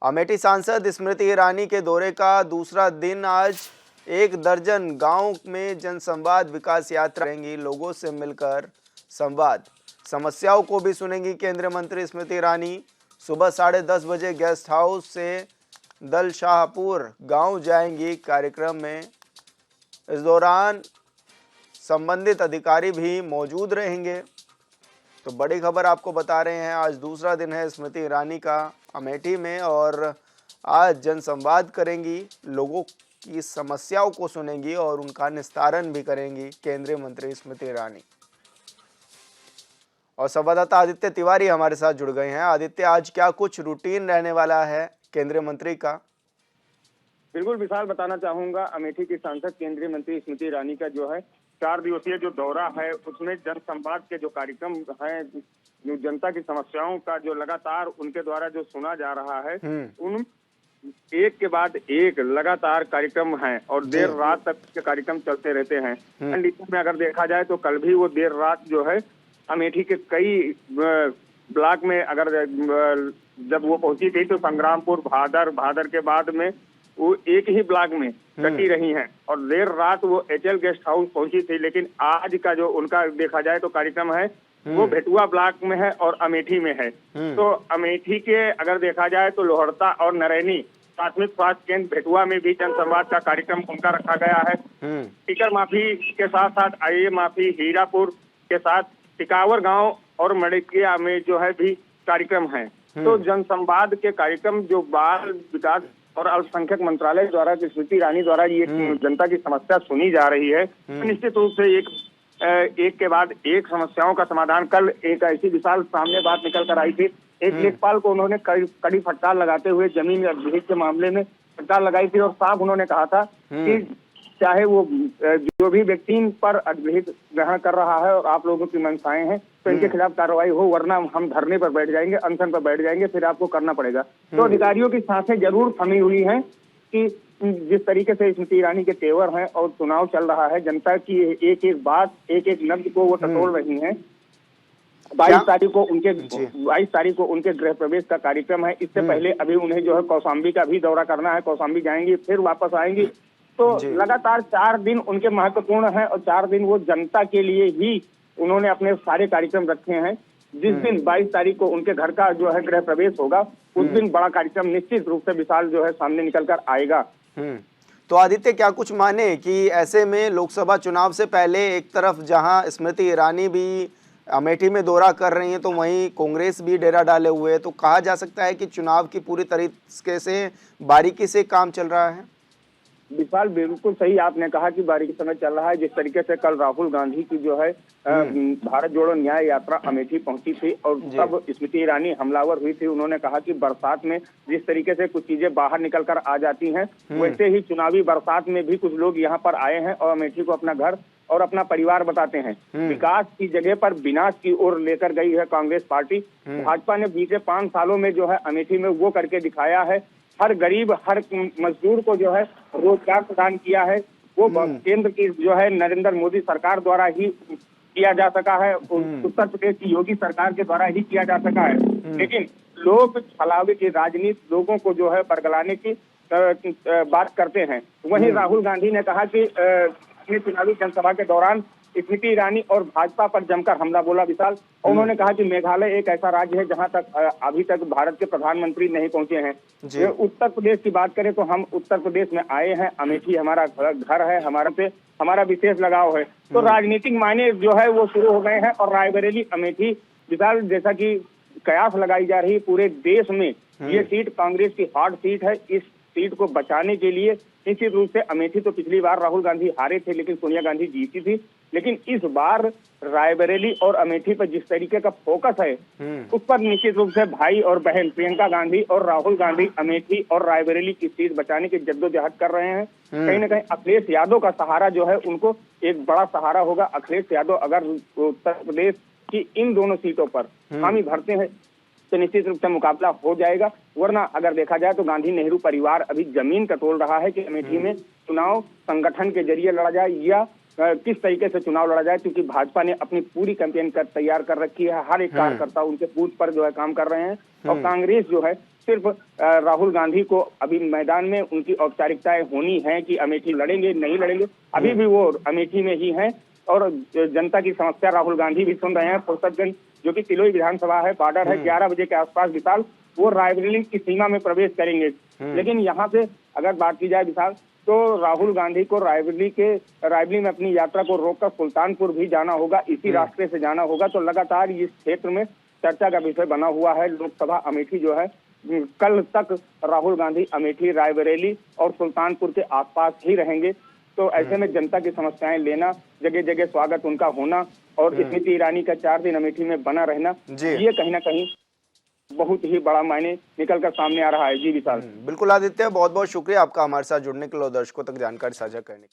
अमेठी सांसद स्मृति ईरानी के दौरे का दूसरा दिन आज 1 दर्जन गांव में जनसंवाद विकास यात्रा करेंगी। लोगों से मिलकर संवाद, समस्याओं को भी सुनेंगी। केंद्रीय मंत्री स्मृति ईरानी सुबह 10:30 बजे गेस्ट हाउस से दलशाहपुर गांव जाएंगी। कार्यक्रम में इस दौरान संबंधित अधिकारी भी मौजूद रहेंगे। तो बड़ी खबर आपको बता रहे हैं, आज दूसरा दिन है स्मृति ईरानी का अमेठी में और आज जनसंवाद करेंगी, लोगों की समस्याओं को सुनेंगी और उनका निस्तारण भी करेंगी केंद्रीय मंत्री स्मृति ईरानी। और संवाददाता आदित्य तिवारी हमारे साथ जुड़ गए हैं। आदित्य, आज क्या कुछ रूटीन रहने वाला है केंद्रीय मंत्री का? बिल्कुल विशाल, बताना चाहूंगा अमेठी की सांसद केंद्रीय मंत्री स्मृति ईरानी का जो है 4 दिवसीय जो दौरा है उसमें जनसंवाद के जो कार्यक्रम है, जो जनता की समस्याओं का जो लगातार उनके द्वारा जो सुना जा रहा है, उन एक के बाद एक लगातार कार्यक्रम हैं और देर रात तक के कार्यक्रम चलते रहते हैं। में अगर देखा जाए तो कल भी वो देर रात जो है अमेठी के कई ब्लॉक में अगर जब वो पहुंची थी तो संग्रामपुर, भादर के बाद में वो एक ही ब्लॉक में कटी रही हैं और देर रात वो एचएल गेस्ट हाउस पहुंची थी। लेकिन आज का जो उनका देखा जाए तो कार्यक्रम है वो भेटुआ ब्लॉक में है और अमेठी में है। तो अमेठी के अगर देखा जाए तो लोहरता और नरैनी प्राथमिक स्वास्थ्य केंद्र भेटुआ में भी जनसंवाद का कार्यक्रम उनका रखा गया है। टिकर माफी के साथ साथ आईए माफी, हीरापुर के साथ टिकावर गांव और मड़िकिया में जो है भी कार्यक्रम है। तो जनसंवाद के कार्यक्रम जो बाल विकास और अल्पसंख्यक मंत्रालय द्वारा स्मृति ईरानी द्वारा ये जनता की समस्या सुनी जा रही है, तो निश्चित रूप से एक के बाद एक समस्याओं का समाधान। कल एक ऐसी विशाल सामने बात निकल कर आई थी, एक लेखपाल को उन्होंने कड़ी फटकार लगाते हुए जमीन अधिग्रहण के मामले में फटकार लगाई थी और साफ उन्होंने कहा था कि चाहे वो जो भी व्यक्ति पर अधिग्रहण ग्रहण कर रहा है और आप लोगों की मंशाएं हैं तो इनके खिलाफ कार्रवाई हो, वरना हम धरने पर बैठ जाएंगे, अनशन पर बैठ जाएंगे, फिर आपको करना पड़ेगा। तो अधिकारियों की सांसें जरूर थमी हुई हैं कि जिस तरीके से स्मृति ईरानी के तेवर हैं और चुनाव चल रहा है, जनता की एक एक बात, एक एक नब्ज को वो टटोल रही हैं। 22 तारीख को उनके गृह प्रवेश का कार्यक्रम है। इससे पहले अभी उन्हें जो है कौशाम्बी का भी दौरा करना है, कौशाम्बी जाएंगी फिर वापस आएंगी। तो लगातार 4 दिन उनके महत्वपूर्ण हैं और 4 दिन वो जनता के लिए ही उन्होंने अपने सारे कार्यक्रम रखे हैं। जिस दिन 22 तारीख को उनके घर का जो है गृह प्रवेश होगा उस दिन बड़ा कार्यक्रम निश्चित रूप से विशाल जो है सामने निकल कर आएगा। तो आदित्य, क्या कुछ माने कि ऐसे में लोकसभा चुनाव से पहले एक तरफ जहां स्मृति ईरानी भी अमेठी में दौरा कर रही हैं तो वहीं कांग्रेस भी डेरा डाले हुए है, तो कहा जा सकता है कि चुनाव की पूरी तरीके से बारीकी से काम चल रहा है? विशाल, बिल्कुल सही आपने कहा कि बारीकी समय चल रहा है। जिस तरीके से कल राहुल गांधी की जो है भारत जोड़ो न्याय यात्रा अमेठी पहुंची थी और तब स्मृति ईरानी हमलावर हुई थी। उन्होंने कहा कि बरसात में जिस तरीके से कुछ चीजें बाहर निकल कर आ जाती हैं, वैसे ही चुनावी बरसात में भी कुछ लोग यहाँ पर आए हैं और अमेठी को अपना घर और अपना परिवार बताते हैं। विकास की जगह पर विनाश की ओर लेकर गई है कांग्रेस पार्टी। भाजपा ने बीते 5 सालों में जो है अमेठी में वो करके दिखाया है, हर गरीब हर मजदूर को जो है रोजगार प्रदान किया है। वो केंद्र की जो है नरेंद्र मोदी सरकार द्वारा ही किया जा सका है, उत्तर प्रदेश की योगी सरकार के द्वारा ही किया जा सका है। लेकिन लोग छलावे की राजनीति, लोगों को जो है बरगलाने की बात करते हैं। वहीं राहुल गांधी ने कहा कि अपनी चुनावी जनसभा के दौरान स्मृति ईरानी और भाजपा पर जमकर हमला बोला विशाल। और उन्होंने कहा कि मेघालय एक ऐसा राज्य है जहां तक अभी तक भारत के प्रधानमंत्री नहीं पहुंचे हैं। उत्तर प्रदेश की बात करें तो हम उत्तर प्रदेश में आए हैं, अमेठी हमारा घर है, हमारा विशेष लगाव है। तो राजनीतिक मायने जो है वो शुरू हो गए हैं और रायबरेली अमेठी विशाल, जैसा कि कयास लगाई जा रही पूरे देश में, ये सीट कांग्रेस की हॉट सीट है। इस सीट को बचाने के लिए निश्चित रूप से अमेठी तो पिछली बार राहुल गांधी हारे थे लेकिन सोनिया गांधी जीती थी, लेकिन इस बार रायबरेली और अमेठी पर जिस तरीके का फोकस है उस पर निश्चित रूप से भाई और बहन प्रियंका गांधी और राहुल गांधी अमेठी और रायबरेली की सीट बचाने की जद्दोजहद कर रहे हैं। कहीं ना कहीं अखिलेश यादव का सहारा जो है उनको एक बड़ा सहारा होगा। अखिलेश यादव अगर उत्तर प्रदेश की इन दोनों सीटों पर हामी भरते हैं तो निश्चित रूप से मुकाबला हो जाएगा। वरना अगर देखा जाए तो गांधी नेहरू परिवार अभी जमीन टटोल रहा है कि अमेठी में चुनाव संगठन के जरिए लड़ा जाए या किस तरीके से चुनाव लड़ा जाए, क्योंकि भाजपा ने अपनी पूरी कैंपेन तैयार कर रखी है। हर एक कार्यकर्ता उनके बूथ पर जो है काम कर रहे हैं और कांग्रेस जो है सिर्फ राहुल गांधी को अभी मैदान में उनकी औपचारिकताएं होनी है कि अमेठी लड़ेंगे नहीं लड़ेंगे, अभी भी वो अमेठी में ही हैं। और जनता की समस्या राहुल गांधी भी सुन रहे हैं। फुर्सतगंज जो कि तिलोई विधानसभा है, बॉर्डर है, 11 बजे के आसपास विशाल वो रायबरेली की सीमा में प्रवेश करेंगे। लेकिन यहाँ से अगर बात की जाए विशाल, तो राहुल गांधी को रायबरेली में अपनी यात्रा को रोककर सुल्तानपुर भी जाना होगा, इसी रास्ते से जाना होगा। तो लगातार इस क्षेत्र में चर्चा का विषय बना हुआ है। लोकसभा अमेठी जो है, कल तक राहुल गांधी अमेठी, रायबरेली और सुल्तानपुर के आसपास ही रहेंगे। तो ऐसे में जनता की समस्याएं लेना, जगह जगह स्वागत उनका होना और स्मृति ईरानी का 4 दिन अमेठी में बना रहना, ये कहीं ना कहीं बहुत ही बड़ा मायने निकल कर सामने आ रहा है। जी विशाल। बिल्कुल आदित्य, बहुत बहुत शुक्रिया आपका हमारे साथ जुड़ने के लिए और दर्शकों तक जानकारी साझा करने के लिए।